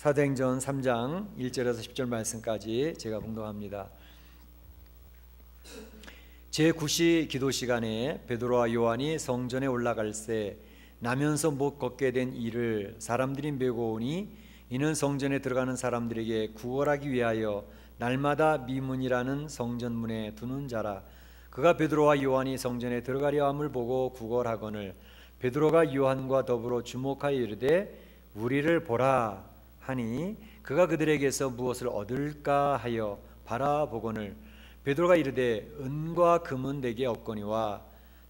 사도행전 3장 1절에서 10절 말씀까지 제가 봉독합니다. 제9시 기도 시간에 베드로와 요한이 성전에 올라갈새 나면서 못 걷게 된 이를 사람들이 메고 오니 이는 성전에 들어가는 사람들에게 구걸하기 위하여 날마다 미문이라는 성전문에 두는 자라. 그가 베드로와 요한이 성전에 들어가려 함을 보고 구걸하거늘 베드로가 요한과 더불어 주목하여 이르되 우리를 보라 하니 그가 그들에게서 무엇을 얻을까 하여 바라보거늘 베드로가 이르되 은과 금은 내게 없거니와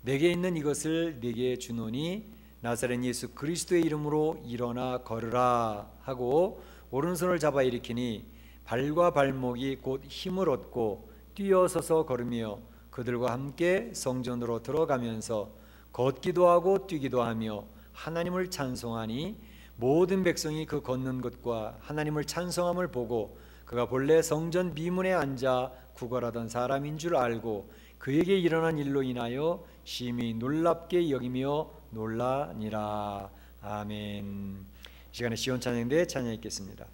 내게 있는 이것을 네게 주노니 나사렛 예수 그리스도의 이름으로 일어나 걸으라 하고 오른손을 잡아 일으키니 발과 발목이 곧 힘을 얻고 뛰어서서 걸으며 그들과 함께 성전으로 들어가면서 걷기도 하고 뛰기도 하며 하나님을 찬송하니 모든 백성이 그 걷는 것과 하나님을 찬송함을 보고 그가 본래 성전 미문에 앉아 구걸하던 사람인 줄 알고 그에게 일어난 일로 인하여 심히 놀랍게 여기며 놀라니라. 아멘. 이 시간에 시온 찬양대 찬양 읽겠습니다.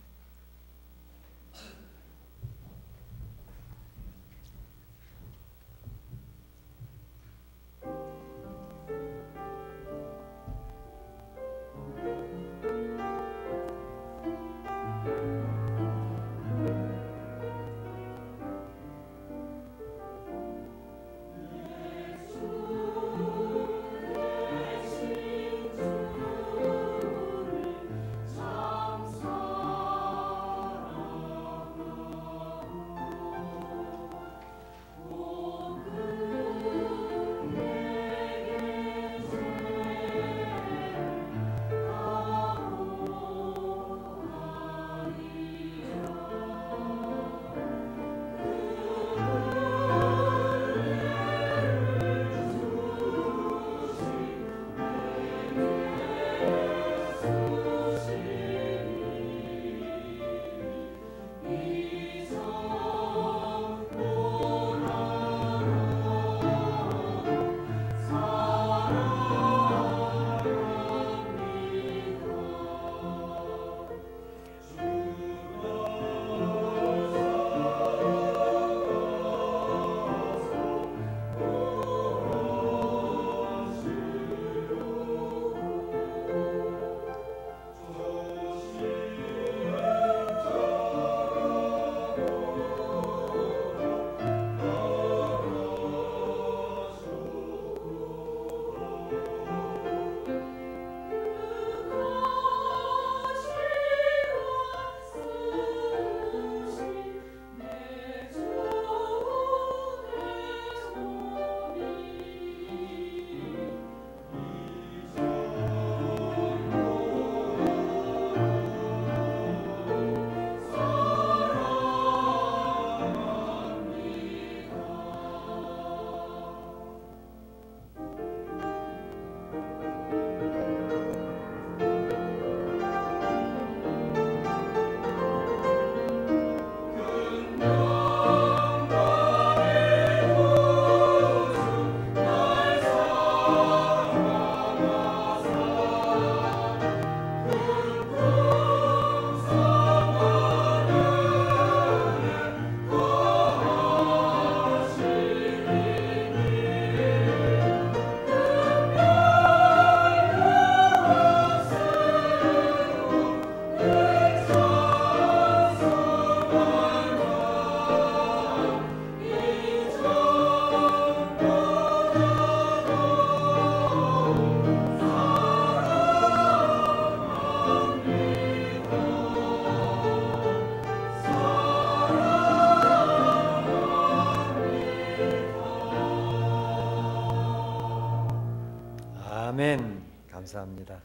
아멘. 감사합니다.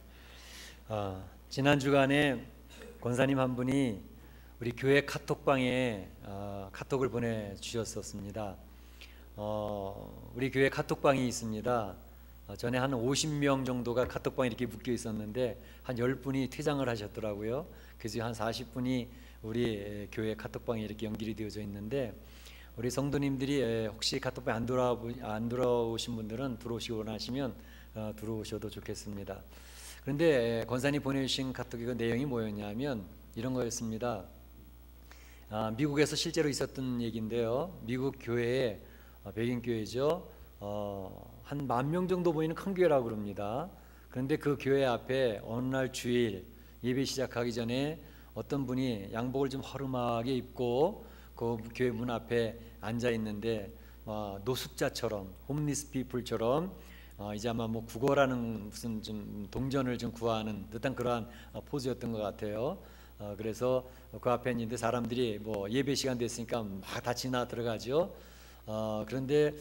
지난 주간에 권사님 한 분이 우리 교회 카톡방에 카톡을 보내주셨었습니다. 우리 교회 카톡방이 있습니다. 전에 한 50명 정도가 카톡방에 이렇게 묶여 있었는데 한 10분이 퇴장을 하셨더라고요. 그래서 한 40분이 우리 교회 카톡방에 이렇게 연결이 되어져 있는데 우리 성도님들이 혹시 카톡방에 안 들어오신 분들은 들어오시기 원하시면 들어오셔도 좋겠습니다. 그런데 권사님 보내주신 카톡의 그 내용이 뭐였냐면 이런 거였습니다. 미국에서 실제로 있었던 얘기인데요. 미국 교회에 백인 교회죠. 한 10,000명 정도 보이는 큰 교회라고 그럽니다. 그런데 그 교회 앞에 어느 날 주일 예배 시작하기 전에 어떤 분이 양복을 좀 허름하게 입고 그 교회 문 앞에 앉아 있는데 노숙자처럼 홈리스 피플처럼 이제 아마 뭐 국어라는 무슨 좀 동전을 좀 구하는 듯한 그러한 포즈였던 것 같아요. 그래서 그 앞에 있는데 사람들이 뭐 예배 시간 됐으니까 막 다 지나 들어가죠. 그런데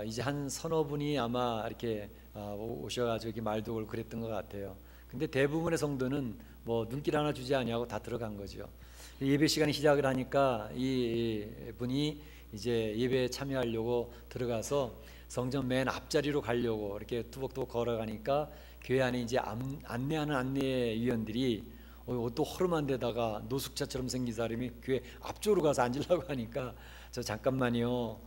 이제 한 서너 분이 아마 이렇게 오셔가지고 이렇게 말도 걸고 그랬던 것 같아요. 근데 대부분의 성도는 뭐 눈길 하나 주지 아니하고 다 들어간 거죠. 예배 시간이 시작을 하니까 이 분이 이제 예배에 참여하려고 들어가서 성전 맨 앞자리로 가려고 이렇게 투벅투벅 걸어가니까 교회 안에 이제 안내하는 안내위원들이 옷도 허름한 데다가 노숙자처럼 생긴 사람이 교회 앞쪽으로 가서 앉으려고 하니까 저 잠깐만요.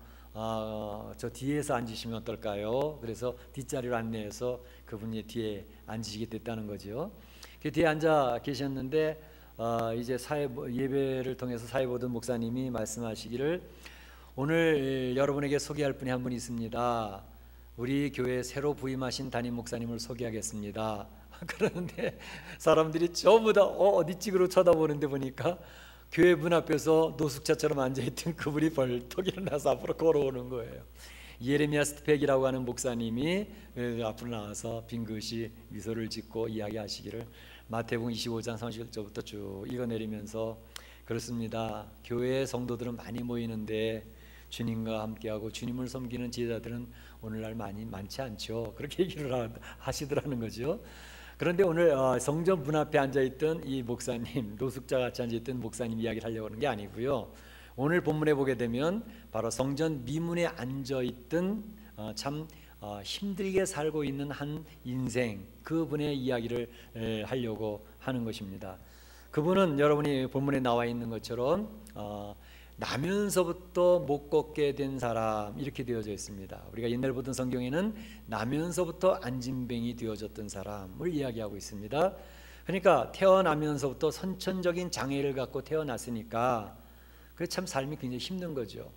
저 뒤에서 앉으시면 어떨까요? 그래서 뒷자리로 안내해서 그분이 뒤에 앉으시게 됐다는 거죠. 그 뒤에 앉아 계셨는데 이제 예배를 통해서 사회 보던 목사님이 말씀하시기를 오늘 여러분에게 소개할 분이 한 분 있습니다. 우리 교회 새로 부임하신 담임 목사님을 소개하겠습니다. 그러는데 사람들이 전부 다 어디 찍으로 쳐다보는데 보니까 교회 문 앞에서 노숙자처럼 앉아있던 그분이 벌떡 일어나서 앞으로 걸어오는 거예요. 예레미야 스트팩이라고 하는 목사님이 앞으로 나와서 빙긋이 미소를 짓고 이야기하시기를 마태복음 25장 31절부터 쭉 읽어내리면서 그렇습니다. 교회에 성도들은 많이 모이는데 주님과 함께하고 주님을 섬기는 제자들은 오늘날 많지 않죠. 그렇게 얘기를 하시더라는 거죠. 그런데 오늘 성전 문 앞에 앉아있던 이 목사님, 노숙자같이 앉아있던 목사님 이야기를 하려고 하는 게 아니고요. 오늘 본문에 보게 되면 바로 성전 미문에 앉아있던 참 힘들게 살고 있는 한 인생, 그분의 이야기를 하려고 하는 것입니다. 그분은 여러분이 본문에 나와 있는 것처럼 나면서부터 못 걷게 된 사람 이렇게 되어져 있습니다. 우리가 옛날 보던 성경에는 나면서부터 안진뱅이 되어졌던 사람을 이야기하고 있습니다. 그러니까 태어나면서부터 선천적인 장애를 갖고 태어났으니까 그 참 삶이 굉장히 힘든 거죠.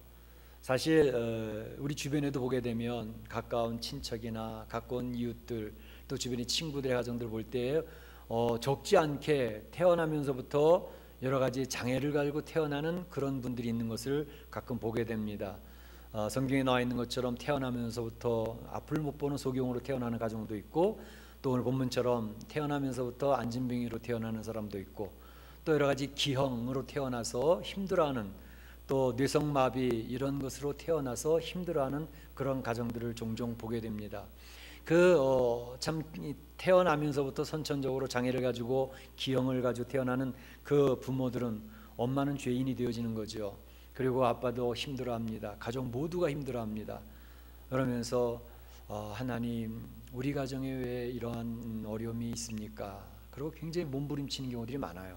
사실 우리 주변에도 보게 되면 가까운 친척이나 가까운 이웃들 또 주변의 친구들의 가정들 볼 때 적지 않게 태어나면서부터 여러 가지 장애를 가지고 태어나는 그런 분들이 있는 것을 가끔 보게 됩니다. 성경에 나와 있는 것처럼 태어나면서부터 앞을 못 보는 소경으로 태어나는 가정도 있고 또 오늘 본문처럼 태어나면서부터 안진뱅이로 태어나는 사람도 있고 또 여러 가지 기형으로 태어나서 힘들어하는 또 뇌성마비 이런 것으로 태어나서 힘들어하는 그런 가정들을 종종 보게 됩니다. 참 태어나면서부터 선천적으로 장애를 가지고 기형을 가지고 태어나는 그 부모들은 엄마는 죄인이 되어지는 거죠. 그리고 아빠도 힘들어합니다. 가족 모두가 힘들어합니다. 그러면서 하나님 우리 가정에 왜 이러한 어려움이 있습니까? 그리고 굉장히 몸부림치는 경우들이 많아요.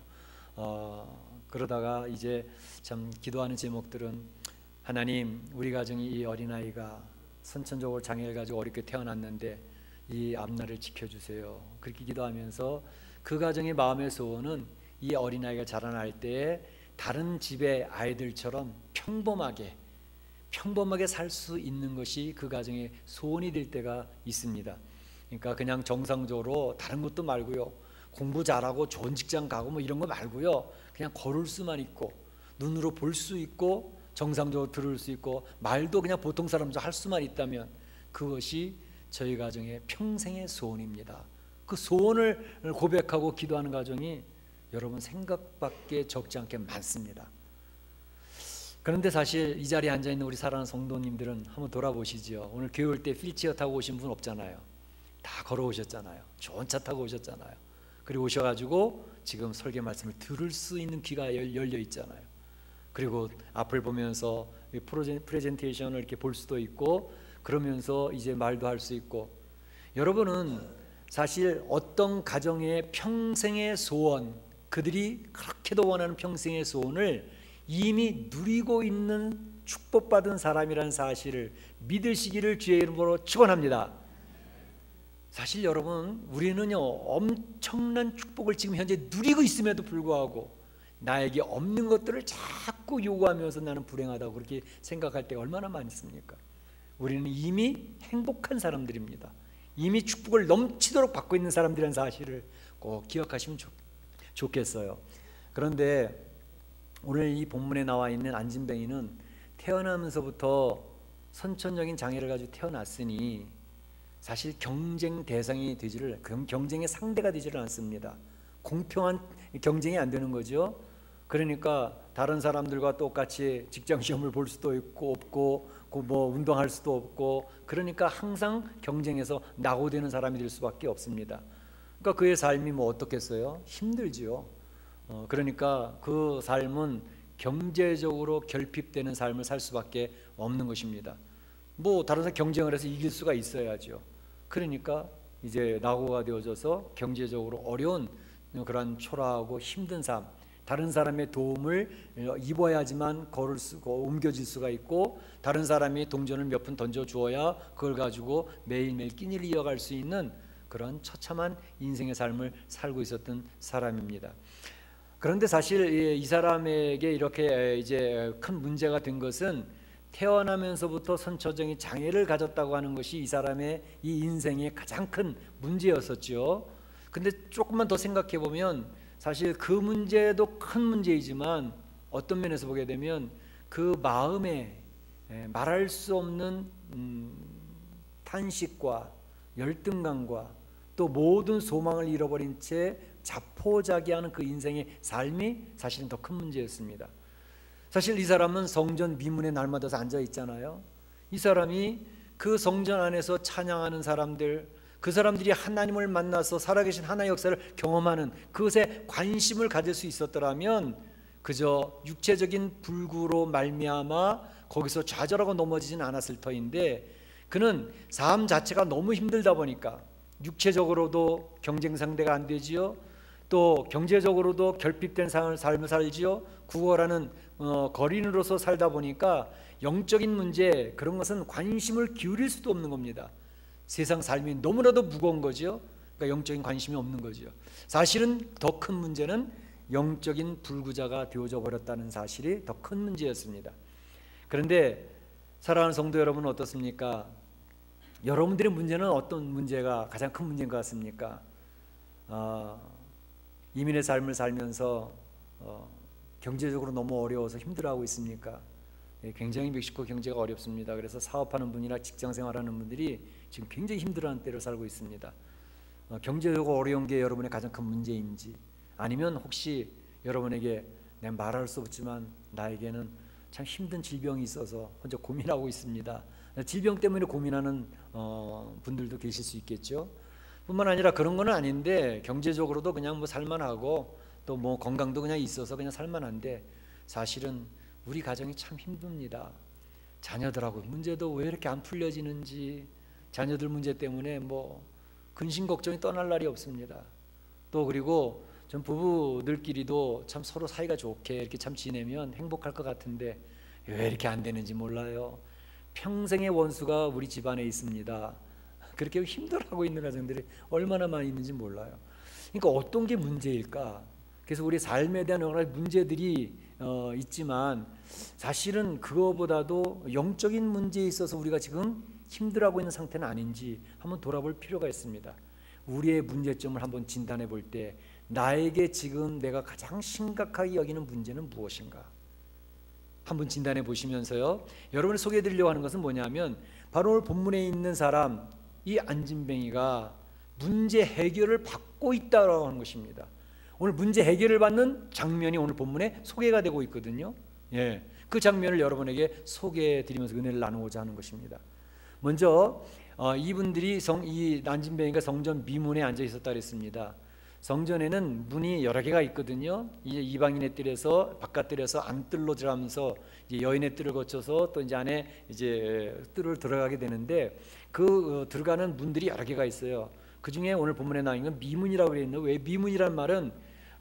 그러다가 이제 참 기도하는 제목들은 하나님 우리 가정이 이 어린아이가 선천적으로 장애를 가지고 어렵게 태어났는데 이 앞날을 지켜주세요. 그렇게 기도하면서 그 가정의 마음의 소원은 이 어린아이가 자라날 때 다른 집의 아이들처럼 평범하게 살 수 있는 것이 그 가정의 소원이 될 때가 있습니다. 그러니까 그냥 정상적으로 다른 것도 말고요. 공부 잘하고 좋은 직장 가고 뭐 이런 거 말고요. 그냥 걸을 수만 있고 눈으로 볼 수 있고 정상적으로 들을 수 있고 말도 그냥 보통 사람처럼 할 수만 있다면 그것이 저희 가정의 평생의 소원입니다. 그 소원을 고백하고 기도하는 가정이 여러분 생각밖에 적지 않게 많습니다. 그런데 사실 이 자리에 앉아있는 우리 사랑하는 성도님들은 한번 돌아보시죠. 오늘 교회 올 때 휠체어 타고 오신 분 없잖아요. 다 걸어오셨잖아요. 좋은 차 타고 오셨잖아요. 그리고 오셔가지고 지금 설교 말씀을 들을 수 있는 귀가 열려 있잖아요. 그리고 앞을 보면서 프레젠테이션을 이렇게 볼 수도 있고 그러면서 이제 말도 할 수 있고 여러분은 사실 어떤 가정의 평생의 소원 그들이 그렇게도 원하는 평생의 소원을 이미 누리고 있는 축복받은 사람이라는 사실을 믿으시기를 주의 이름으로 축원합니다. 사실 여러분 우리는요 엄청난 축복을 지금 현재 누리고 있음에도 불구하고 나에게 없는 것들을 자꾸 요구하면서 나는 불행하다고 그렇게 생각할 때가 얼마나 많습니까? 우리는 이미 행복한 사람들입니다. 이미 축복을 넘치도록 받고 있는 사람들이라는 사실을 꼭 기억하시면 좋겠어요. 그런데 오늘 이 본문에 나와 있는 안진뱅이는 태어나면서부터 선천적인 장애를 가지고 태어났으니 사실 경쟁 대상이 되지를, 경쟁의 상대가 되지를 않습니다. 공평한 경쟁이 안 되는 거죠. 그러니까 다른 사람들과 똑같이 직장 시험을 볼 수도 없고 뭐 운동할 수도 없고, 그러니까 항상 경쟁에서 낙오되는 사람이 될 수밖에 없습니다. 그러니까 그의 삶이 뭐 어떻겠어요? 힘들지요. 그러니까 그 삶은 경제적으로 결핍되는 삶을 살 수밖에 없는 것입니다. 뭐 다른 사람 경쟁을 해서 이길 수가 있어야죠. 그러니까 이제 낙오가 되어져서 경제적으로 어려운 그런 초라하고 힘든 삶, 다른 사람의 도움을 입어야지만 걸을 수고 옮겨질 수가 있고, 다른 사람이 동전을 몇 푼 던져 주어야 그걸 가지고 매일매일 끼니를 이어갈 수 있는 그런 처참한 인생의 삶을 살고 있었던 사람입니다. 그런데 사실 이 사람에게 이렇게 이제 큰 문제가 된 것은 태어나면서부터 선천적인 장애를 가졌다고 하는 것이 이 사람의 이 인생의 가장 큰 문제였었죠. 근데 조금만 더 생각해 보면 사실 그 문제도 큰 문제이지만 어떤 면에서 보게 되면 그 마음에 말할 수 없는 탄식과 열등감과 또 모든 소망을 잃어버린 채 자포자기하는 그 인생의 삶이 사실은 더 큰 문제였습니다. 사실 이 사람은 성전 미문에 날마다 앉아 있잖아요. 이 사람이 그 성전 안에서 찬양하는 사람들, 그 사람들이 하나님을 만나서 살아계신 하나님의 역사를 경험하는 그것에 관심을 가질 수 있었더라면 그저 육체적인 불구로 말미암아 거기서 좌절하고 넘어지진 않았을 터인데, 그는 삶 자체가 너무 힘들다 보니까 육체적으로도 경쟁 상대가 안 되지요. 또 경제적으로도 결핍된 삶을 살지요. 구걸하는 거린으로서 살다 보니까 영적인 문제, 그런 것은 관심을 기울일 수도 없는 겁니다. 세상 삶이 너무나도 무거운 거죠. 그러니까 영적인 관심이 없는 거죠. 사실은 더 큰 문제는 영적인 불구자가 되어져 버렸다는 사실이 더 큰 문제였습니다. 그런데 사랑하는 성도 여러분, 어떻습니까? 여러분들의 문제는 어떤 문제가 가장 큰 문제인 것 같습니까? 이민의 삶을 살면서 경제적으로 너무 어려워서 힘들어하고 있습니까? 굉장히 멕시코 경제가 어렵습니다. 그래서 사업하는 분이나 직장생활하는 분들이 지금 굉장히 힘들어하는 때를 살고 있습니다. 경제적으로 어려운 게 여러분의 가장 큰 문제인지, 아니면 혹시 여러분에게 내가 말할 수 없지만 나에게는 참 힘든 질병이 있어서 혼자 고민하고 있습니다. 질병 때문에 고민하는 분들도 계실 수 있겠죠. 뿐만 아니라 그런 건 아닌데 경제적으로도 그냥 뭐 살만하고 또 뭐 건강도 그냥 있어서 그냥 살만한데, 사실은 우리 가정이 참 힘듭니다. 자녀들하고 문제도 왜 이렇게 안 풀려지는지, 자녀들 문제 때문에 뭐 근심 걱정이 떠날 날이 없습니다. 또 그리고 전 부부들끼리도 참 서로 사이가 좋게 이렇게 참 지내면 행복할 것 같은데 왜 이렇게 안 되는지 몰라요. 평생의 원수가 우리 집안에 있습니다. 그렇게 힘들어하고 있는 가정들이 얼마나 많이 있는지 몰라요. 그러니까 어떤 게 문제일까? 그래서 우리 삶에 대한 여러 가지 문제들이 있지만 사실은 그거보다도 영적인 문제에 있어서 우리가 지금 힘들어하고 있는 상태는 아닌지 한번 돌아볼 필요가 있습니다. 우리의 문제점을 한번 진단해 볼 때 나에게 지금 내가 가장 심각하게 여기는 문제는 무엇인가? 한번 진단해 보시면서요, 여러분을 소개해 드리려고 하는 것은 뭐냐면 바로 오늘 본문에 있는 사람, 이 안진뱅이가 문제 해결을 받고 있다고 하는 것입니다. 오늘 문제 해결을 받는 장면이 오늘 본문에 소개가 되고 있거든요. 그 장면을 여러분에게 소개해 드리면서 은혜를 나누고자 하는 것입니다. 먼저 이분들이 이 안진뱅이가 성전 미문에 앉아 있었다 그랬습니다. 성전에는 문이 여러 개가 있거든요. 이제 이방인의 뜰에서 바깥뜰에서 안뜰로 들어가면서 이제 여인의 뜰을 거쳐서 또 이제 안에 이제 뜰을 들어가게 되는데, 그 들어가는 문들이 여러 개가 있어요. 그 중에 오늘 본문에 나와 있는 건 미문이라고 되어 있는데, 왜 미문이라는 말은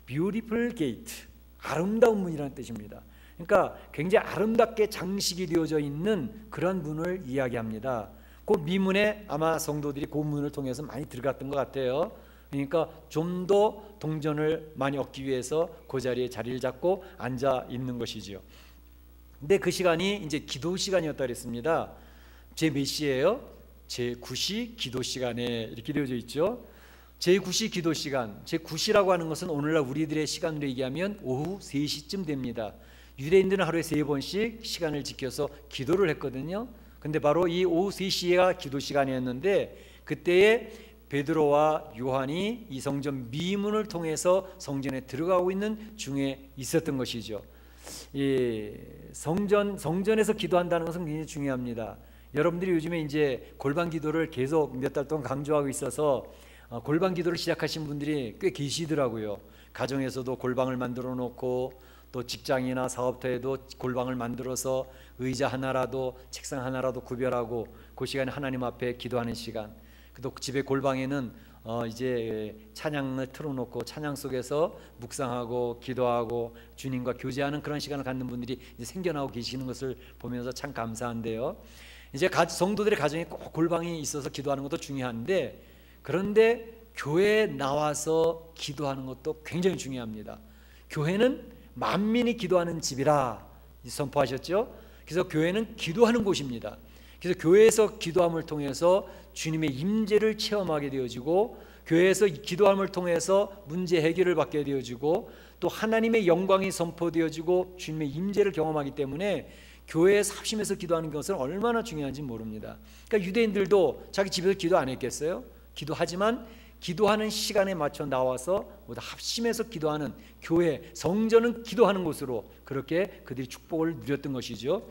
beautiful gate, 아름다운 문이라는 뜻입니다. 그러니까 굉장히 아름답게 장식이 되어져 있는 그런 문을 이야기합니다. 그 미문에 아마 성도들이 그 문을 통해서 많이 들어갔던 것 같아요. 그러니까 좀 더 동전을 많이 얻기 위해서 그 자리에 자리를 잡고 앉아 있는 것이지요. 근데 그 시간이 이제 기도 시간이었다 그랬습니다. 제 몇 시예요? 제 9시 기도 시간에 이렇게 되어져 있죠. 제 9시 기도 시간, 제 9시라고 하는 것은 오늘날 우리들의 시간으로 얘기하면 오후 3시쯤 됩니다. 유대인들은 하루에 3번씩 시간을 지켜서 기도를 했거든요. 근데 바로 이 오후 3시가 기도 시간이었는데, 그때에 베드로와 요한이 이 성전 미문을 통해서 성전에 들어가고 있는 중에 있었던 것이죠. 이 성전에서 기도한다는 것은 굉장히 중요합니다. 여러분들이 요즘에 이제 골방 기도를 계속 몇 달 동안 강조하고 있어서 골방 기도를 시작하신 분들이 꽤 계시더라고요. 가정에서도 골방을 만들어 놓고, 또 직장이나 사업터에도 골방을 만들어서 의자 하나라도 책상 하나라도 구별하고 그 시간에 하나님 앞에 기도하는 시간, 또 집의 골방에는 이제 찬양을 틀어놓고 찬양 속에서 묵상하고 기도하고 주님과 교제하는 그런 시간을 갖는 분들이 이제 생겨나고 계시는 것을 보면서 참 감사한데요. 이제 성도들의 가정에 꼭 골방이 있어서 기도하는 것도 중요한데, 그런데 교회에 나와서 기도하는 것도 굉장히 중요합니다. 교회는 만민이 기도하는 집이라 선포하셨죠. 그래서 교회는 기도하는 곳입니다. 그래서 교회에서 기도함을 통해서 주님의 임재를 체험하게 되어지고, 교회에서 기도함을 통해서 문제 해결을 받게 되어지고, 또 하나님의 영광이 선포되어지고 주님의 임재를 경험하기 때문에 교회에 합심해서 기도하는 것은 얼마나 중요한지 모릅니다. 그러니까 유대인들도 자기 집에서 기도 안 했겠어요? 기도하지만 기도하는 시간에 맞춰 나와서 모두 합심해서 기도하는 교회, 성전은 기도하는 곳으로 그렇게 그들이 축복을 누렸던 것이죠.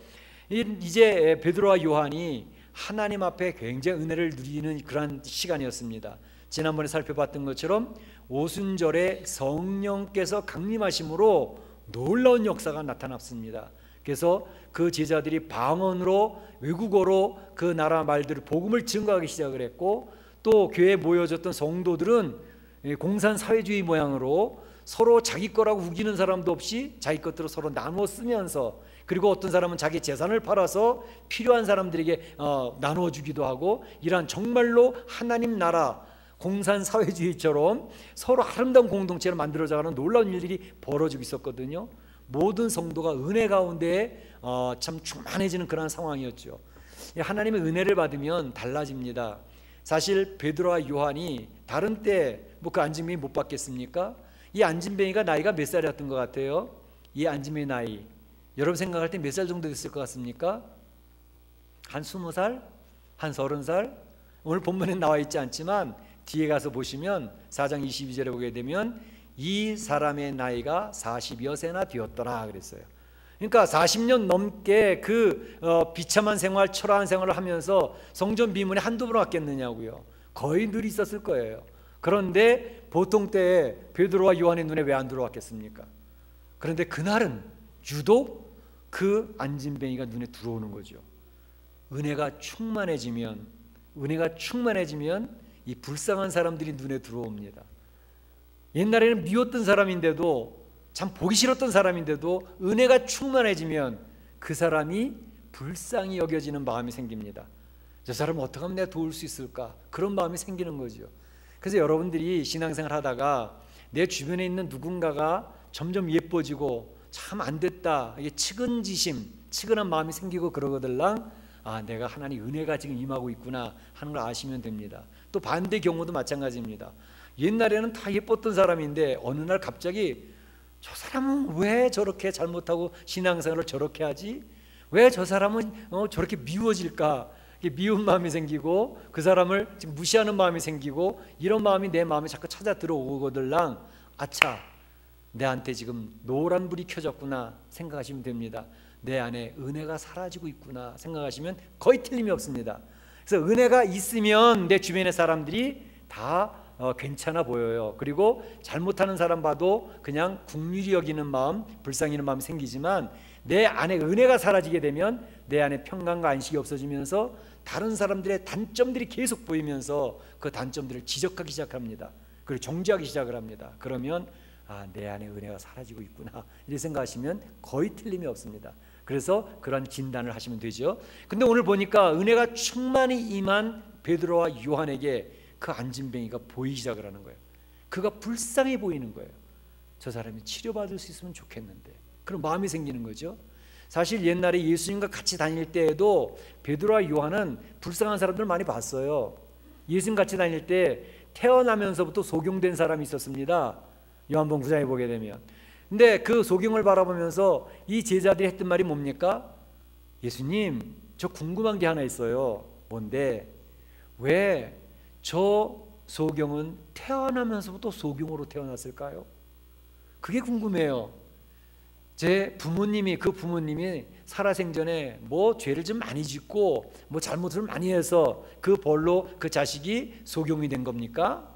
이제 베드로와 요한이 하나님 앞에 굉장히 은혜를 누리는 그런 시간이었습니다. 지난번에 살펴봤던 것처럼 오순절에 성령께서 강림하심으로 놀라운 역사가 나타났습니다. 그래서 그 제자들이 방언으로, 외국어로 그 나라 말들을 복음을 증거하기 시작을 했고, 또 교회에 모여졌던 성도들은 공산사회주의 모양으로 서로 자기 거라고 우기는 사람도 없이 자기 것들을 서로 나누어 쓰면서, 그리고 어떤 사람은 자기 재산을 팔아서 필요한 사람들에게 나누어 주기도 하고, 이러한 정말로 하나님 나라 공산사회주의처럼 서로 아름다운 공동체를 만들어가는 놀라운 일들이 벌어지고 있었거든요. 모든 성도가 은혜 가운데 참 충만해지는 그런 상황이었죠. 하나님의 은혜를 받으면 달라집니다. 사실 베드로와 요한이 다른 때 뭐 그 안진뱅이 못 봤겠습니까? 이 안진뱅이가 나이가 몇 살이었던 것 같아요? 이 안진뱅이 나이 여러분 생각할 때 몇 살 정도 됐을 것 같습니까? 한 20살? 한 30살? 오늘 본문에 나와 있지 않지만 뒤에 가서 보시면 4장 22절에 보게 되면 이 사람의 나이가 40여 세나 되었더라 그랬어요. 그러니까 40년 넘게 그 비참한 생활, 초라한 생활을 하면서 성전 비문에 한두 번 왔겠느냐고요. 거의 늘 있었을 거예요. 그런데 보통 때에 베드로와 요한의 눈에 왜 안 들어왔겠습니까? 그런데 그날은 유독 그 안진뱅이가 눈에 들어오는 거죠. 은혜가 충만해지면 이 불쌍한 사람들이 눈에 들어옵니다. 옛날에는 미웠던 사람인데도, 참 보기 싫었던 사람인데도 은혜가 충만해지면 그 사람이 불쌍히 여겨지는 마음이 생깁니다. 저 사람은 어떻게 하면 내가 도울 수 있을까? 그런 마음이 생기는 거죠. 그래서 여러분들이 신앙생활 하다가 내 주변에 있는 누군가가 점점 예뻐지고 참 안 됐다, 이게 측은한 마음이 생기고 그러거들랑 내가 하나님 은혜가 지금 임하고 있구나 하는 걸 아시면 됩니다. 또 반대 경우도 마찬가지입니다. 옛날에는 다 예뻤던 사람인데 어느 날 갑자기 저 사람은 왜 저렇게 잘못하고 신앙생활을 저렇게 하지? 왜 저 사람은 저렇게 미워질까? 미운 마음이 생기고 그 사람을 지금 무시하는 마음이 생기고, 이런 마음이 내 마음에 자꾸 찾아 들어오거들랑 아차, 내한테 지금 노란불이 켜졌구나 생각하시면 됩니다. 내 안에 은혜가 사라지고 있구나 생각하시면 거의 틀림이 없습니다. 그래서 은혜가 있으면 내 주변의 사람들이 다 괜찮아 보여요. 그리고 잘못하는 사람 봐도 그냥 긍휼히 여기는 마음, 불쌍히 여기는 마음이 생기지만, 내 안에 은혜가 사라지게 되면 내 안에 평강과 안식이 없어지면서 다른 사람들의 단점들이 계속 보이면서 그 단점들을 지적하기 시작합니다. 그리고 정죄하기 시작을 합니다. 그러면 내 안에 은혜가 사라지고 있구나 이렇게 생각하시면 거의 틀림이 없습니다. 그래서 그런 진단을 하시면 되죠. 근데 오늘 보니까 은혜가 충만히 임한 베드로와 요한에게 그 안진뱅이가 보이기 시작을 하는 거예요. 그가 불쌍해 보이는 거예요. 저 사람이 치료받을 수 있으면 좋겠는데, 그런 마음이 생기는 거죠. 사실 옛날에 예수님과 같이 다닐 때에도 베드로와 요한은 불쌍한 사람들 많이 봤어요. 예수님 같이 다닐 때 태어나면서부터 소경된 사람이 있었습니다. 요한복음 9장에 보게 되면. 근데 그 소경을 바라보면서 이 제자들이 했던 말이 뭡니까? 예수님, 저 궁금한 게 하나 있어요. 뭔데? 왜 저 소경은 태어나면서부터 소경으로 태어났을까요? 그게 궁금해요. 제 부모님이, 그 부모님이 살아생전에 뭐 죄를 좀 많이 짓고 뭐 잘못을 많이 해서 그 벌로 그 자식이 소경이 된 겁니까?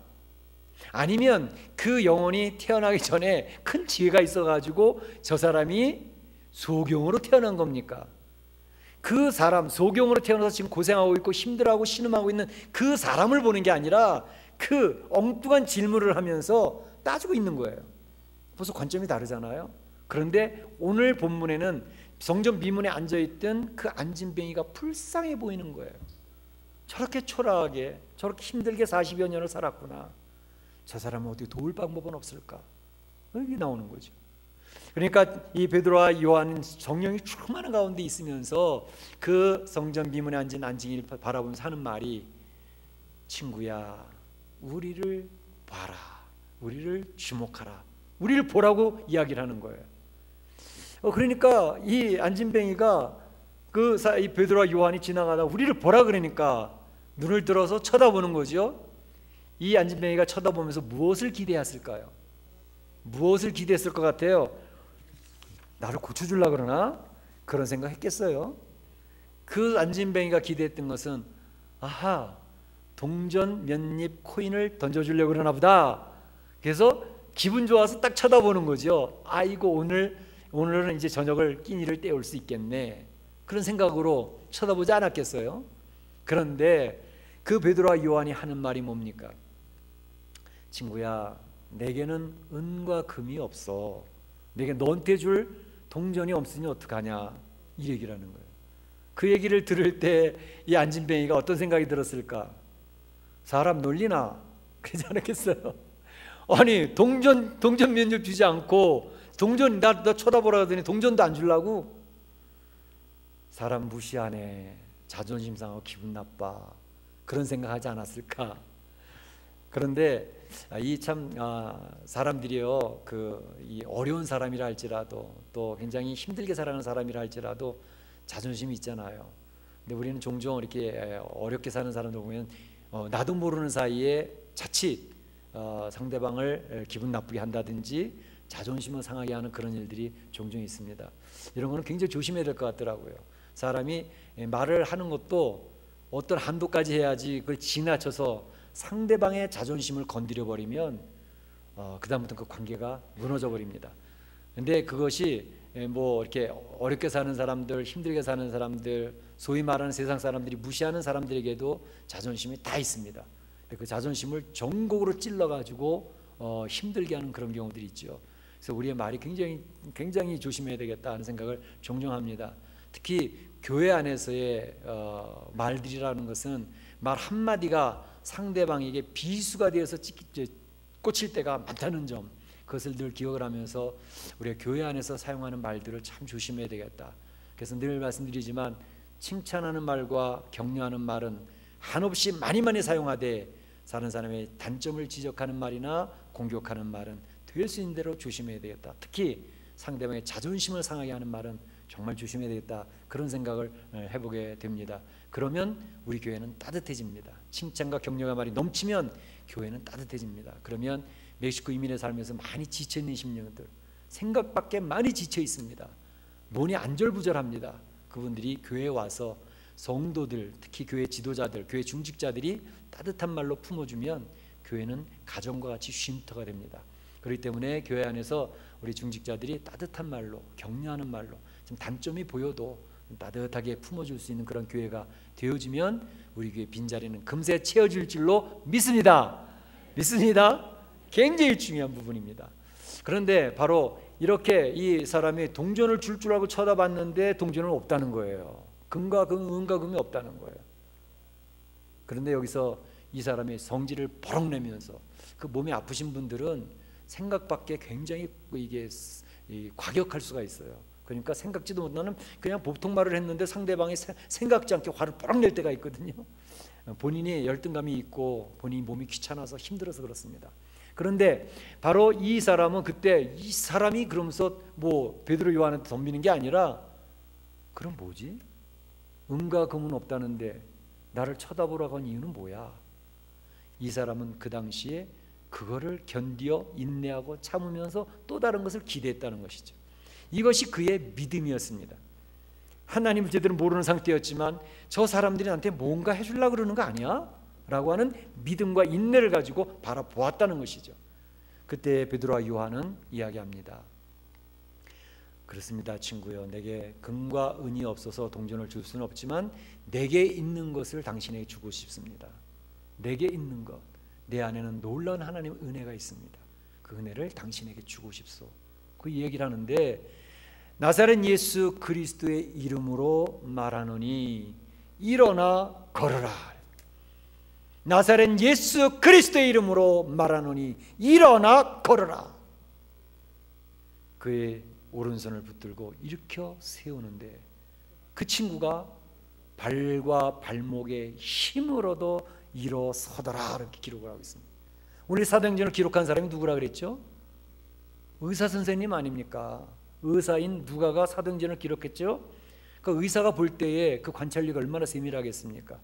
아니면 그 영혼이 태어나기 전에 큰 지혜가 있어가지고 저 사람이 소경으로 태어난 겁니까? 그 사람, 소경으로 태어나서 지금 고생하고 있고 힘들어하고 신음하고 있는 그 사람을 보는 게 아니라 그 엉뚱한 질문을 하면서 따지고 있는 거예요. 벌써 관점이 다르잖아요. 그런데 오늘 본문에는 성전 비문에 앉아있던 그 안진뱅이가 불쌍해 보이는 거예요. 저렇게 초라하게, 저렇게 힘들게 40여 년을 살았구나. 저 사람은 어떻게 도울 방법은 없을까? 여기 나오는 거죠. 그러니까 이 베드로와 요한은 성령이 충만한 가운데 있으면서 그 성전 비문에 앉은 안진이를 바라보면서 하는 말이, 친구야, 우리를 봐라, 우리를 주목하라, 우리를 보라고 이야기를 하는 거예요. 그러니까 이 안진뱅이가 이 베드로와 요한이 지나가다 우리를 보라 그러니까 눈을 들어서 쳐다보는 거죠. 이 안진뱅이가 쳐다보면서 무엇을 기대했을까요? 무엇을 기대했을 것 같아요? 나를 고쳐주려고 그러나? 그런 생각 했겠어요? 그 안진뱅이가 기대했던 것은, 아하, 동전 몇 입 코인을 던져주려고 그러나 보다. 그래서 기분 좋아서 딱 쳐다보는 거죠. 아이고, 오늘은 이제 저녁을 끼니를 때울 수 있겠네, 그런 생각으로 쳐다보지 않았겠어요? 그런데 그 베드로와 요한이 하는 말이 뭡니까? 친구야, 내게는 은과 금이 없어. 내게 너한테 줄 동전이 없으니 어떡하냐, 이 얘기를 하는 거예요. 그 얘기를 들을 때 이 안진뱅이가 어떤 생각이 들었을까? 사람 놀리나? 그러지 않았겠어요? 아니, 동전 몇 줄 주지 않고 동전 나 쳐다보라 하더니 동전도 안 주려고? 사람 무시하네, 자존심 상하고 기분 나빠, 그런 생각하지 않았을까? 그런데 사람들이요, 이 어려운 사람이라 할지라도, 또 굉장히 힘들게 살아가는 사람이라 할지라도 자존심이 있잖아요. 근데 우리는 종종 이렇게 어렵게 사는 사람들 보면 나도 모르는 사이에 자칫 상대방을 기분 나쁘게 한다든지 자존심을 상하게 하는 그런 일들이 종종 있습니다. 이런 거는 굉장히 조심해야 될 것 같더라고요. 사람이 말을 하는 것도 어떤 한도까지 해야지, 그걸 지나쳐서 상대방의 자존심을 건드려 버리면 그다음부터 그 관계가 무너져 버립니다. 근데 그것이 뭐 이렇게 어렵게 사는 사람들, 힘들게 사는 사람들, 소위 말하는 세상 사람들이 무시하는 사람들에게도 자존심이 다 있습니다. 그 자존심을 전곡으로 찔러가지고 힘들게 하는 그런 경우들이 있죠. 그래서 우리의 말이 굉장히 조심해야 되겠다 하는 생각을 종종 합니다. 특히 교회 안에서의 말들이라는 것은 말 한마디가 상대방에게 비수가 되어서 꽂힐 때가 많다는 점, 그것을 늘 기억을 하면서 우리가 교회 안에서 사용하는 말들을 참 조심해야 되겠다. 그래서 늘 말씀드리지만, 칭찬하는 말과 격려하는 말은 한없이 많이 사용하되, 다른 사람의 단점을 지적하는 말이나 공격하는 말은 될 수 있는 대로 조심해야 되겠다. 특히 상대방의 자존심을 상하게 하는 말은 정말 조심해야 되겠다, 그런 생각을 해보게 됩니다. 그러면 우리 교회는 따뜻해집니다. 칭찬과 격려가 말이 넘치면 교회는 따뜻해집니다. 그러면 멕시코 이민의 삶에서 많이 지쳐있는 심령들, 생각 밖에 많이 지쳐 있습니다. 몸이 안절부절합니다. 그분들이 교회에 와서 성도들, 특히 교회 지도자들, 교회 중직자들이 따뜻한 말로 품어주면 교회는 가정과 같이 쉼터가 됩니다. 그렇기 때문에 교회 안에서 우리 중직자들이 따뜻한 말로, 격려하는 말로, 좀 단점이 보여도 따뜻하게 품어줄 수 있는 그런 교회가 되어지면 우리 교회 빈자리는 금세 채워질 줄로 믿습니다. 굉장히 중요한 부분입니다. 그런데 바로 이렇게 이 사람이 동전을 줄 줄 알고 쳐다봤는데 동전은 없다는 거예요. 은과 금이 없다는 거예요. 그런데 여기서 이 사람의 성질을 버럭 내면서, 그 몸이 아프신 분들은 생각밖에 굉장히 이게 과격할 수가 있어요. 그러니까 생각지도 못하는 그냥 보통 말을 했는데 상대방이 생각지 않게 화를 버럭 낼 때가 있거든요. 본인이 열등감이 있고 본인이 몸이 귀찮아서 힘들어서 그렇습니다. 그런데 바로 이 사람은 그때 이 사람이 그러면서 뭐 베드로 요한한테 덤비는 게 아니라, 그럼 뭐지? 음과 금은 없다는데 나를 쳐다보라고 한 이유는 뭐야? 이 사람은 그 당시에 그거를 견디어 인내하고 참으면서 또 다른 것을 기대했다는 것이죠. 이것이 그의 믿음이었습니다. 하나님을 제대로 모르는 상태였지만 저 사람들이 나한테 뭔가 해주려고 그러는 거 아니야? 라고 하는 믿음과 인내를 가지고 바라보았다는 것이죠. 그때 베드로와 요한은 이야기합니다. 그렇습니다, 친구요. 내게 금과 은이 없어서 동전을 줄 수는 없지만 내게 있는 것을 당신에게 주고 싶습니다. 내게 있는 것, 내 안에는 놀라운 하나님의 은혜가 있습니다. 그 은혜를 당신에게 주고 싶소. 그 얘기를 하는데, 나사렛 예수 그리스도의 이름으로 말하노니 일어나 걸어라. 나사렛 예수 그리스도의 이름으로 말하노니 일어나 걸어라. 그의 오른손을 붙들고 일으켜 세우는데 그 친구가 발과 발목에 힘으로도 일어서더라, 이렇게 기록을 하고 있습니다. 오늘 사도행전을 기록한 사람이 누구라 그랬죠? 의사 선생님 아닙니까? 의사인 누가가 사도행전을 기록했죠? 그 의사가 볼 때에 그 관찰력이 얼마나 세밀하겠습니까?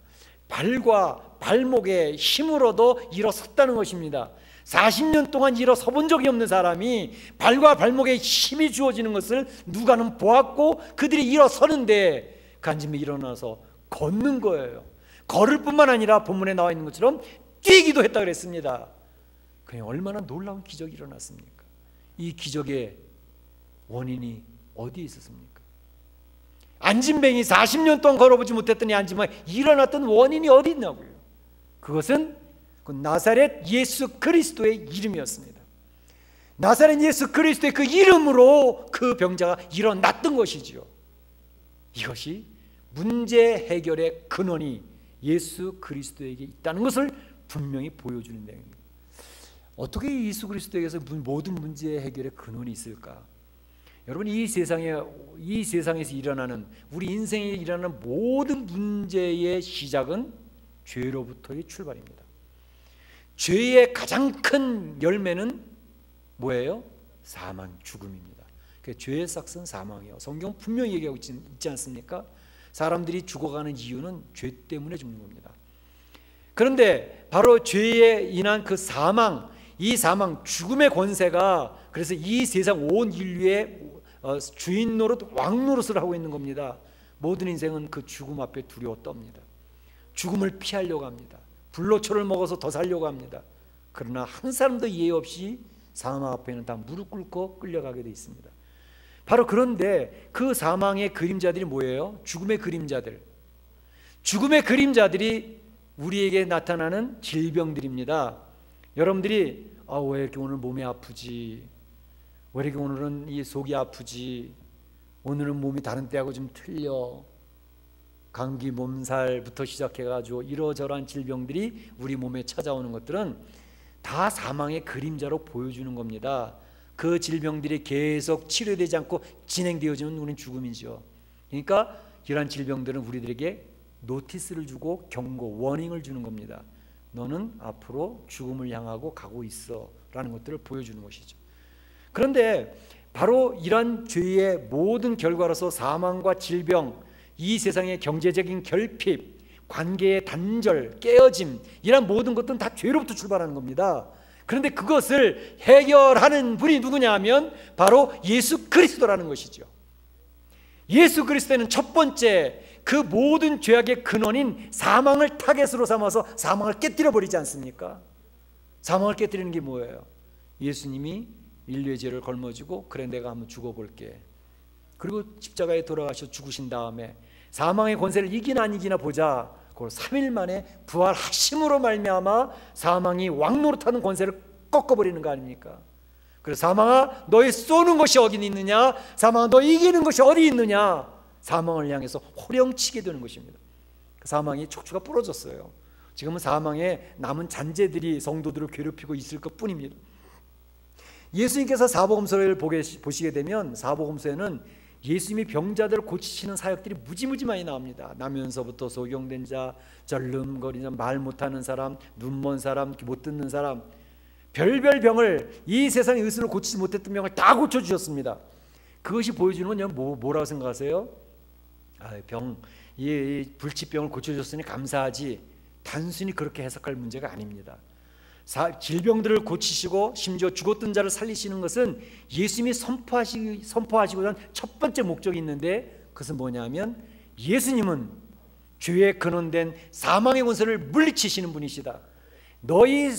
발과 발목에 힘으로도 일어섰다는 것입니다. 40년 동안 일어서 본 적이 없는 사람이 발과 발목에 힘이 주어지는 것을 누가는 보았고, 그들이 일어서는데 간짐에 일어나서 걷는 거예요. 걸을 뿐만 아니라 본문에 나와 있는 것처럼 뛰기도 했다 그랬습니다. 그냥 얼마나 놀라운 기적이 일어났습니까? 이 기적의 원인이 어디에 있었습니까? 안진뱅이 40년 동안 걸어보지 못했더니 안진뱅이 일어났던 원인이 어디 있냐고요. 그것은 그 나사렛 예수 그리스도의 이름이었습니다. 나사렛 예수 그리스도의 그 이름으로 그 병자가 일어났던 것이죠. 이것이 문제 해결의 근원이 예수 그리스도에게 있다는 것을 분명히 보여주는 내용입니다. 어떻게 예수 그리스도에게서 모든 문제 해결의 근원이 있을까? 여러분, 이 세상에서 일어나는, 우리 인생에 일어나는 모든 문제의 시작은 죄로부터의 출발입니다. 죄의 가장 큰 열매는 뭐예요? 사망, 죽음입니다. 죄의 싹은 사망이에요. 성경 분명히 얘기하고 있지 않습니까? 사람들이 죽어가는 이유는 죄 때문에 죽는 겁니다. 그런데 바로 죄에 인한 그 사망, 이 사망, 죽음의 권세가 그래서 이 세상 온 인류의 주인 노릇, 왕 노릇을 하고 있는 겁니다. 모든 인생은 그 죽음 앞에 두려워 떱니다. 죽음을 피하려고 합니다. 불로초를 먹어서 더 살려고 합니다. 그러나 한 사람도 예의 없이 사망 앞에는 다 무릎 꿇고 끌려가게 돼 있습니다. 바로 그런데 그 사망의 그림자들이 뭐예요? 죽음의 그림자들. 죽음의 그림자들이 우리에게 나타나는 질병들입니다. 여러분들이 왜 이렇게 오늘 몸이 아프지? 왜 이렇게 오늘은 이 속이 아프지? 오늘은 몸이 다른 때하고 좀 틀려. 감기, 몸살부터 시작해가지고 이러저러한 질병들이 우리 몸에 찾아오는 것들은 다 사망의 그림자로 보여주는 겁니다. 그 질병들이 계속 치료되지 않고 진행되어지면 우리는 죽음이죠. 그러니까 이러한 질병들은 우리들에게 노티스를 주고 경고, 워닝을 주는 겁니다. 너는 앞으로 죽음을 향하고 가고 있어 라는 것들을 보여주는 것이죠. 그런데 바로 이러한 죄의 모든 결과로서 사망과 질병, 이 세상의 경제적인 결핍, 관계의 단절, 깨어짐, 이런 모든 것들은 다 죄로부터 출발하는 겁니다. 그런데 그것을 해결하는 분이 누구냐 하면 바로 예수 그리스도라는 것이죠. 예수 그리스도는 첫 번째 그 모든 죄악의 근원인 사망을 타겟으로 삼아서 사망을 깨뜨려 버리지 않습니까? 사망을 깨뜨리는 게 뭐예요? 예수님이 인류의 죄를 걸머지고 그래 내가 한번 죽어볼게. 그리고 십자가에 돌아가셔 죽으신 다음에 사망의 권세를 이기나 안 이기나 보자. 그걸 3일 만에 부활하심으로 말미암아 사망이 왕노릇하는 권세를 꺾어버리는 거 아닙니까? 그래서 사망아 너의 쏘는 것이 어디 있느냐? 사망아 너 이기는 것이 어디 있느냐? 사망을 향해서 호령치게 되는 것입니다. 그 사망이 척추가 부러졌어요. 지금은 사망에 남은 잔재들이 성도들을 괴롭히고 있을 것뿐입니다. 예수님께서 사복음서를 보시게 되면 사복음서에는 예수님이 병자들을 고치시는 사역들이 무지무지 많이 나옵니다. 나면서부터 소경된 자, 절름거리는 말 못하는 사람, 눈먼 사람, 못 듣는 사람, 별별 병을, 이 세상의 의술로 고치지 못했던 병을 다 고쳐주셨습니다. 그것이 보여주는 건 뭐라고 생각하세요? 이 불치병을 고쳐줬으니 감사하지, 단순히 그렇게 해석할 문제가 아닙니다. 질병들을 고치시고 심지어 죽었던 자를 살리시는 것은 예수님이 선포하시고자 한 첫 번째 목적이 있는데, 그것은 뭐냐면 예수님은 죄에 근원된 사망의 권세를 물리치시는 분이시다. 너희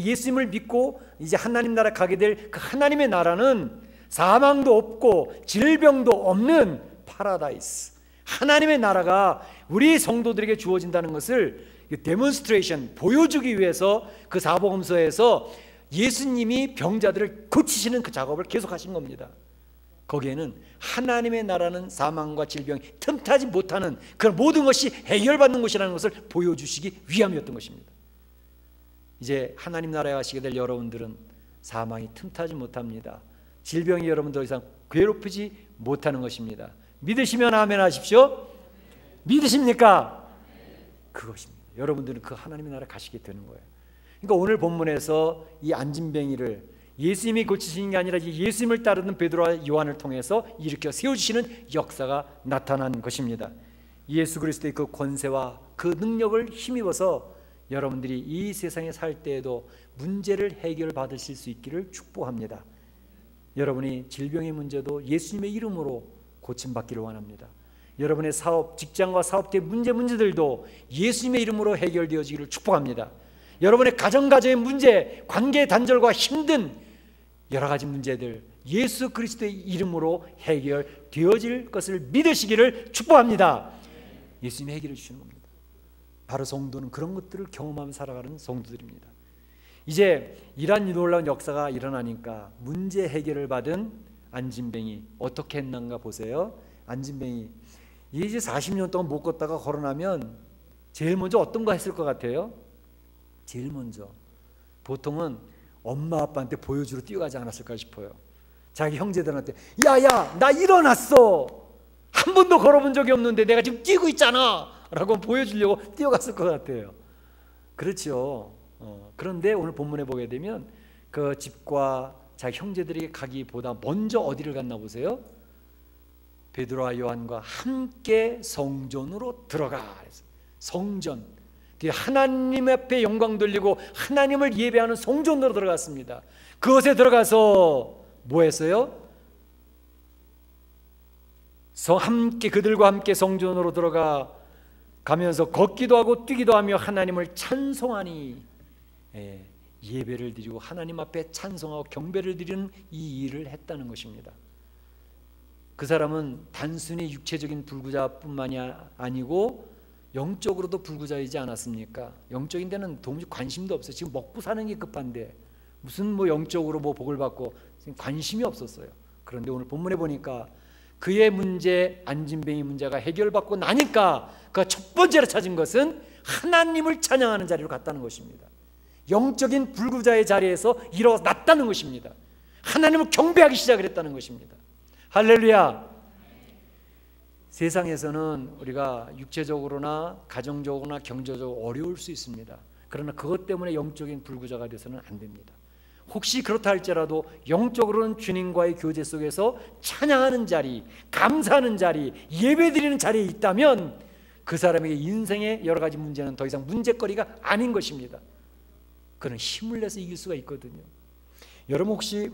예수님을 믿고 이제 하나님 나라 가게 될 그 하나님의 나라는 사망도 없고 질병도 없는 파라다이스, 하나님의 나라가 우리 성도들에게 주어진다는 것을 데몬스트레이션, 보여주기 위해서 그 사복음서에서 예수님이 병자들을 고치시는 그 작업을 계속하신 겁니다. 거기에는 하나님의 나라는 사망과 질병이 틈타지 못하는 그런 모든 것이 해결받는 것이라는 것을 보여주시기 위함이었던 것입니다. 이제 하나님 나라에 가시게 될 여러분들은 사망이 틈타지 못합니다. 질병이 여러분 더 이상 괴롭히지 못하는 것입니다. 믿으시면 아멘 하십시오. 믿으십니까? 그것입니다. 여러분들은 그 하나님의 나라에 가시게 되는 거예요. 그러니까 오늘 본문에서 이 안진뱅이를 예수님이 고치시는 게 아니라 예수님을 따르는 베드로와 요한을 통해서 일으켜 세워주시는 역사가 나타난 것입니다. 예수 그리스도의 그 권세와 그 능력을 힘입어서 여러분들이 이 세상에 살 때에도 문제를 해결받으실 수 있기를 축복합니다. 여러분이 질병의 문제도 예수님의 이름으로 고침받기를 원합니다. 여러분의 사업, 직장과 사업대의 문제들도 예수님의 이름으로 해결되어지기를 축복합니다. 여러분의 가정의 문제, 관계 단절과 힘든 여러 가지 문제들 예수 그리스도의 이름으로 해결되어질 것을 믿으시기를 축복합니다. 예수님이 해결해 주시는 겁니다. 바로 성도는 그런 것들을 경험하며 살아가는 성도들입니다. 이제 이러한 놀라운 역사가 일어나니까 문제 해결을 받은 안진뱅이 어떻게 했는가 보세요. 안진뱅이 이제 40년 동안 못 걷다가 걸어나면 제일 먼저 어떤 거 했을 것 같아요? 제일 먼저 보통은 엄마 아빠한테 보여주러 뛰어가지 않았을까 싶어요. 자기 형제들한테 야야 나 일어났어, 한 번도 걸어본 적이 없는데 내가 지금 뛰고 있잖아 라고 보여주려고 뛰어갔을 것 같아요. 그렇죠. 그런데 오늘 본문에 보게 되면 그 집과 자기 형제들에게 가기보다 먼저 어디를 갔나 보세요. 베드로와 요한과 함께 성전으로 들어가. 성전, 하나님 앞에 영광 돌리고 하나님을 예배하는 성전으로 들어갔습니다. 그것에 들어가서 뭐 했어요? 그들과 함께 성전으로 들어가 가면서 걷기도 하고 뛰기도 하며 하나님을 찬송하니, 예배를 드리고 하나님 앞에 찬송하고 경배를 드리는 이 일을 했다는 것입니다. 그 사람은 단순히 육체적인 불구자뿐만이 아니고 영적으로도 불구자이지 않았습니까? 영적인 데는 도무지 관심도 없어요. 지금 먹고 사는 게 급한데 무슨 영적으로 복을 받고 관심이 없었어요. 그런데 오늘 본문에 보니까 그의 문제, 안진뱅이 문제가 해결받고 나니까 그가 첫 번째로 찾은 것은 하나님을 찬양하는 자리로 갔다는 것입니다. 영적인 불구자의 자리에서 일어났다는 것입니다. 하나님을 경배하기 시작을 했다는 것입니다. 할렐루야. 세상에서는 우리가 육체적으로나 가정적으로나 경제적으로 어려울 수 있습니다. 그러나 그것 때문에 영적인 불구자가 되어서는 안 됩니다. 혹시 그렇다 할지라도 영적으로는 주님과의 교제 속에서 찬양하는 자리, 감사하는 자리, 예배드리는 자리에 있다면 그 사람에게 인생의 여러 가지 문제는 더 이상 문제거리가 아닌 것입니다. 그는 힘을 내서 이길 수가 있거든요. 여러분 혹시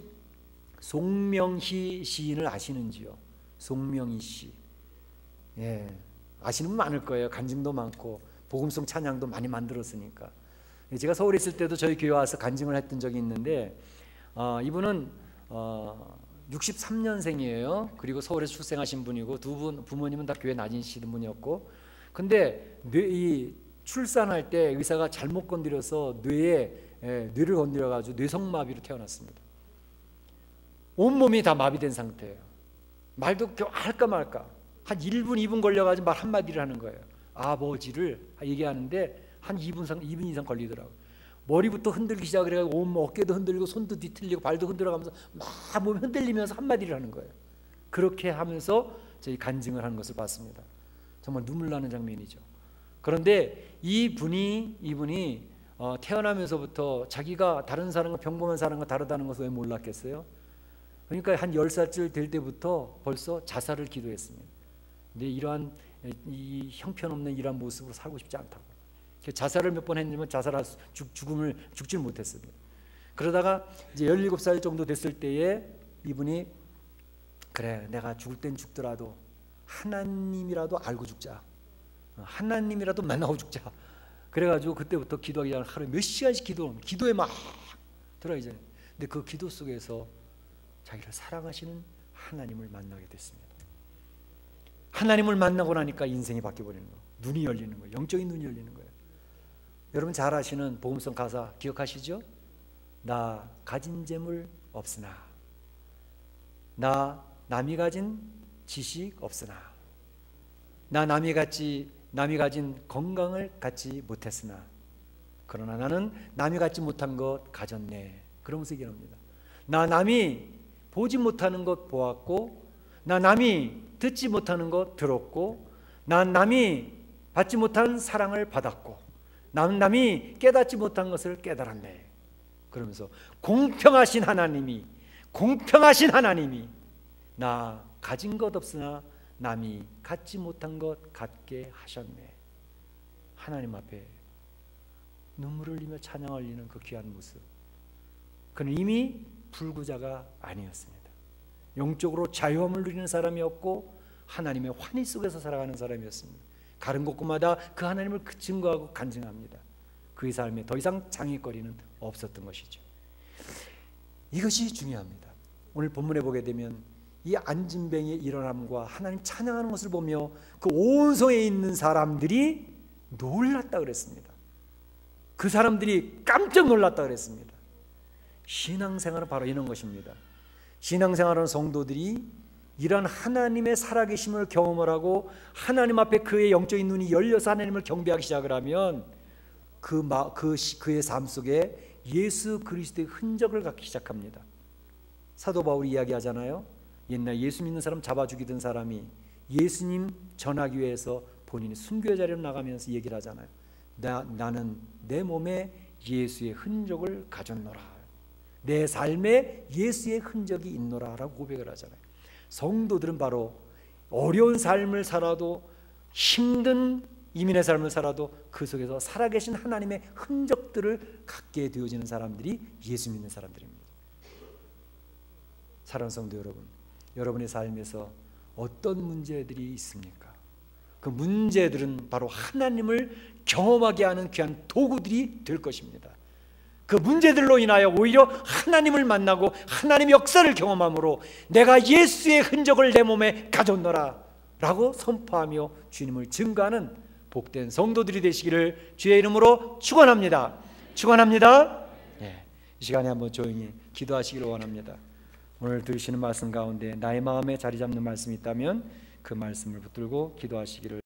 송명희 시인을 아시는지요? 송명희 씨. 아시는 분 많을 거예요. 간증도 많고 복음성 찬양도 많이 만들었으니까. 제가 서울에 있을 때도 저희 교회 와서 간증을 했던 적이 있는데, 이분은 63년생이에요. 그리고 서울에서 출생하신 분이고 두 분 부모님은 다 교회 다니시는 분이었고, 근데 이 출산할 때 의사가 잘못 건드려서 뇌를 건드려가지고 뇌성마비로 태어났습니다. 온몸이 다 마비된 상태예요. 말도 할까 말까 한 1분 2분 걸려가지고 말 한마디를 하는 거예요. 아버지를 얘기하는데 한 2분 이상 걸리더라고요. 머리부터 흔들기 시작을 해서 온 어깨도 흔들리고 손도 뒤틀리고 발도 흔들어가면서 막 몸이 흔들리면서 한마디를 하는 거예요. 그렇게 하면서 저희 간증을 하는 것을 봤습니다. 정말 눈물 나는 장면이죠. 그런데 이분이 태어나면서부터 자기가 다른 사람과 평범한 사람과 다르다는 것을 왜 몰랐겠어요? 그러니까 한 10살쯤 될 때부터 벌써 자살을 기도했습니다. 근데 이러한 이 형편없는 이러한 모습으로 살고 싶지 않다고. 자살을 몇 번 했지만 죽질 못했습니다. 그러다가 이제 17살 정도 됐을 때에 이분이 그래, 내가 죽을 땐 죽더라도 하나님이라도 알고 죽자. 하나님이라도 만나고 죽자. 그래가지고 그때부터 기도하기 전에 하루에 몇 시간씩 기도에 막 들어가기 전에. 근데 그 기도 속에서 자기를 사랑하시는 하나님을 만나게 됐습니다. 하나님을 만나고 나니까 인생이 바뀌어버리는 거예요. 눈이 열리는 거예요. 영적인 눈이 열리는 거예요. 여러분 잘 아시는 복음성 가사 기억하시죠? 나 가진 재물 없으나, 나 남이 가진 지식 없으나, 나 남이 가진 건강을 갖지 못했으나, 그러나 나는 남이 갖지 못한 것 가졌네. 그러면서 얘기합니다. 나 남이 보지 못하는 것 보았고, 나 남이 듣지 못하는 것 들었고, 난 남이 받지 못한 사랑을 받았고, 남이 깨닫지 못한 것을 깨달았네. 그러면서 공평하신 하나님이 나 가진 것 없으나 남이 갖지 못한 것 갖게 하셨네. 하나님 앞에 눈물을 흘리며 찬양을 흘리는 그 귀한 모습. 그는 이미 불구자가 아니었습니다. 영적으로 자유함을 누리는 사람이었고 하나님의 환희 속에서 살아가는 사람이었습니다. 가는 곳곳마다 그 하나님을 증거하고 간증합니다. 그의 삶에 더 이상 장애거리는 없었던 것이죠. 이것이 중요합니다. 오늘 본문에 보게 되면 이 안진뱅이의 일어남과 하나님 찬양하는 것을 보며 그 온 성에 있는 사람들이 놀랐다 그랬습니다. 그 사람들이 깜짝 놀랐다 그랬습니다. 신앙생활은 바로 이런 것입니다. 신앙생활하는 성도들이 이런 하나님의 살아계심을 경험을 하고 하나님 앞에 그의 영적인 눈이 열려서 하나님을 경배하기 시작을 하면 그의 삶 속에 예수 그리스도의 흔적을 갖기 시작합니다. 사도 바울이 이야기하잖아요. 옛날 예수 믿는 사람 잡아 죽이던 사람이 예수님 전하기 위해서 본인이 순교의 자리로 나가면서 얘기를 하잖아요. 나는 내 몸에 예수의 흔적을 가졌노라. 내 삶에 예수의 흔적이 있노라 라고 고백을 하잖아요. 성도들은 바로 어려운 삶을 살아도 힘든 이민의 삶을 살아도 그 속에서 살아계신 하나님의 흔적들을 갖게 되어지는 사람들이 예수 믿는 사람들입니다. 사랑하는 성도 여러분, 여러분의 삶에서 어떤 문제들이 있습니까? 그 문제들은 바로 하나님을 경험하게 하는 귀한 도구들이 될 것입니다. 그 문제들로 인하여 오히려 하나님을 만나고 하나님의 역사를 경험함으로 내가 예수의 흔적을 내 몸에 가졌노라 라고 선포하며 주님을 증거하는 복된 성도들이 되시기를 주의 이름으로 축원합니다. 이 시간에 한번 조용히 기도하시기를 원합니다. 오늘 들으시는 말씀 가운데 나의 마음에 자리 잡는 말씀이 있다면 그 말씀을 붙들고 기도하시기를